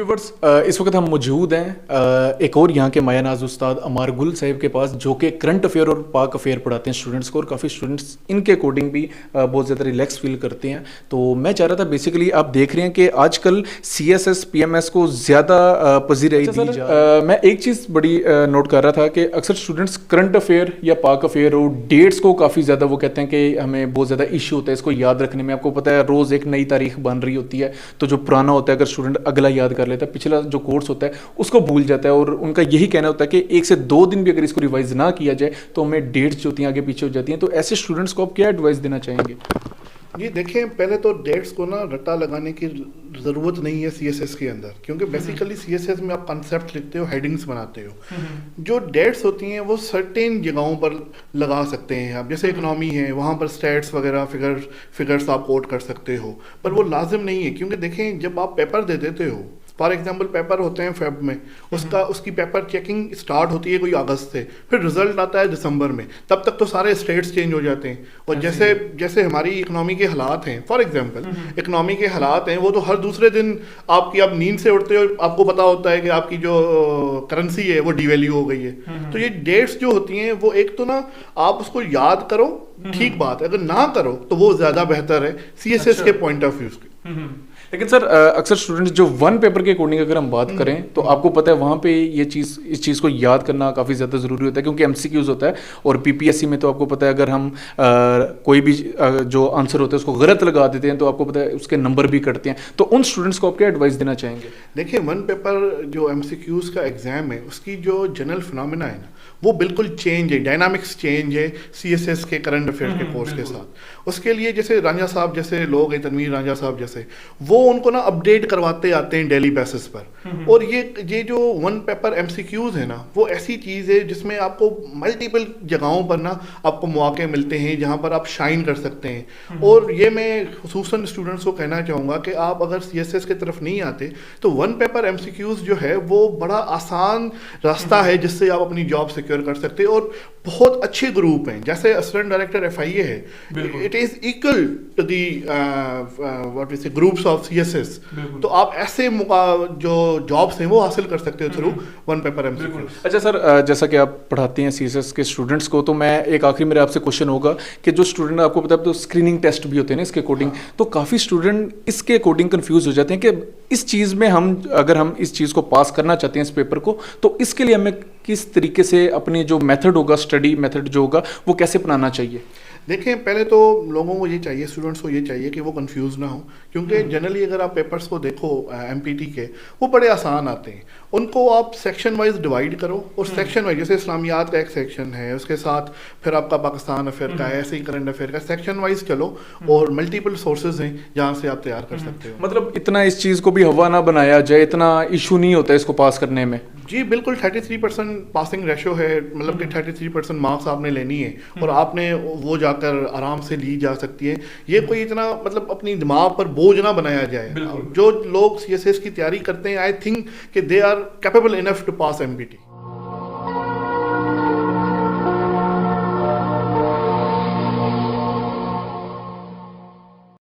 Viewers, इस वक्त हम मौजूद हैं एक और यहाँ के माया नाज उस्ताद अमार गुल साहिब के पास, जो कि करंट अफेयर और पाक अफेयर पढ़ाते हैं स्टूडेंट्स को, और काफ़ी स्टूडेंट्स इनके अकॉर्डिंग भी बहुत ज़्यादा रिलैक्स फील करते हैं। तो मैं चाह रहा था, बेसिकली आप देख रहे हैं कि आजकल CSS PMS को ज़्यादा पजीराई दी जा मैं एक चीज़ बड़ी नोट कर रहा था कि अक्सर स्टूडेंट्स करंट अफेयर या पाक अफेयर और डेट्स को काफ़ी ज़्यादा वो कहते हैं कि हमें बहुत ज़्यादा इशू होता है इसको याद रखने में। आपको पता है रोज़ एक नई तारीख बन रही होती है, तो जो पुराना होता है अगर स्टूडेंट अगला याद कर लेता है, पिछला जो कोर्स होता है उसको भूल जाता है, और उनका यही कहना होता है कि 1 से 2 दिन भी अगर इसको रिवाइज ना किया जाए तो हमें डेट्स जो होती हैं आगे पीछे हो जाती हैं। तो ऐसे स्टूडेंट्स को आप क्या एडवाइस देना चाहेंगे? जी देखिए, पहले तो डेट्स को ना रट्टा लगाने की ज़रूरत नहीं है CSS के अंदर, क्योंकि बेसिकली CSS में आप कॉन्सेप्ट लिखते हो, हेडिंग्स बनाते हो। जो डेट्स होती हैं वो सर्टेन जगहों पर लगा सकते हैं आप, जैसे इकोनॉमी है वहाँ पर स्टैट्स वगैरह फिगर्स आप कोट कर सकते हो, पर वो लाजिम नहीं है। क्योंकि देखें, जब आप पेपर दे देते हो, फॉर एग्जाम्पल पेपर होते हैं फेब में, उसकी पेपर चेकिंग स्टार्ट होती है कोई अगस्त से, फिर रिजल्ट आता है दिसंबर में, तब तक तो सारे स्टेट्स चेंज हो जाते हैं। और जैसे हमारी इकोनॉमी के हालात हैं, फॉर एग्जाम्पल इकोनॉमी के हालात हैं, वो तो हर दूसरे दिन आप नींद से उठते हो, आपको पता होता है कि आपकी जो करेंसी है वो डिवैल्यू हो गई है। तो ये डेट्स जो होती हैं वो एक तो ना आप उसको याद करो, ठीक बात है, अगर ना करो तो वो ज़्यादा बेहतर है CSS के पॉइंट ऑफ व्यू से। लेकिन सर, अक्सर स्टूडेंट्स जो वन पेपर के अकॉर्डिंग अगर हम बात करें तो आपको पता है वहाँ पे इस चीज़ को याद करना काफ़ी ज़्यादा ज़रूरी होता है, क्योंकि MCQs होता है। और PPSC में तो आपको पता है अगर हम कोई भी जो आंसर होता है उसको गलत लगा देते हैं तो आपको पता है उसके नंबर भी कटते हैं। तो उन स्टूडेंट्स को आप क्या एडवाइस देना चाहेंगे? देखिए, वन पेपर जो MCQs का एग्ज़ाम है उसकी जो जनरल फिनोमेना है ना, वो बिल्कुल चेंज है, डायनामिक्स चेंज है CSS के करंट अफेयर के कोर्स के साथ। उसके लिए जैसे रांझा साहब जैसे लोग हैं, तनवीर रांझा साहब जैसे, वो उनको ना अपडेट करवाते आते हैं डेली बेसिस पर। और ये जो वन पेपर MCQs है ना, वो ऐसी चीज़ है जिसमें आपको मल्टीपल जगहों पर ना आपको मौके मिलते हैं जहाँ पर आप शाइन कर सकते हैं। और ये मैं खुसूसन स्टूडेंट्स को कहना चाहूँगा कि आप अगर CSS की तरफ नहीं आते तो वन पेपर MCQs जो है वो बड़ा आसान रास्ता है जिससे आप अपनी जॉब सिक्योर कर सकते हैं। और बहुत अच्छे ग्रुप हैं, जैसे असिस्टेंट डायरेक्टर FIA है, it is equal to the what we say groups of CSS। तो आप ऐसे जो जॉब्स हैं वो हासिल कर सकते हो थ्रू वन पेपर MCQ। अच्छा सर, जैसा कि आप पढ़ाते हैं CSS के स्टूडेंट्स को, तो मैं एक आखिरी मेरे आपसे क्वेश्चन होगा कि जो स्टूडेंट, आपको पता है तो स्क्रीनिंग टेस्ट भी होते हैं ना इसके अकॉर्डिंग, तो काफ़ी स्टूडेंट इसके अकॉर्डिंग कंफ्यूज हो जाते हैं कि इस चीज़ में अगर हम इस चीज़ को पास करना चाहते हैं इस पेपर को, तो इसके लिए हमें किस तरीके से अपने जो मेथड होगा, स्टडी मेथड जो होगा, वो कैसे अपनाना चाहिए? देखें, पहले तो लोगों को ये चाहिए, स्टूडेंट्स को ये चाहिए कि वो कंफ्यूज ना हो, क्योंकि जनरली अगर आप पेपर्स को देखो MPT के, वो बड़े आसान आते हैं। उनको आप सेक्शन वाइज डिवाइड करो, और सेक्शन वाइज जैसे इस्लामियात का एक सेक्शन है, उसके साथ फिर आपका पाकिस्तान अफेयर का है, ऐसे ही करंट अफेयर का, सेक्शन वाइज चलो, और मल्टीपल सोर्सेज हैं जहाँ से आप तैयार कर सकते हो। मतलब इतना इस चीज़ को भी हवा ना बनाया जाए, इतना इशू नहीं होता इसको पास करने में। जी बिल्कुल, 33% पासिंग रेशो है, मतलब कि 33% मार्क्स आपने लेनी है और आपने वो जाकर आराम से ली जा सकती है। ये कोई इतना मतलब अपनी दिमाग पर बोझ ना बनाया जाए। जो लोग CSS की तैयारी करते हैं, आई थिंक कि they are capable enough to pass MPT।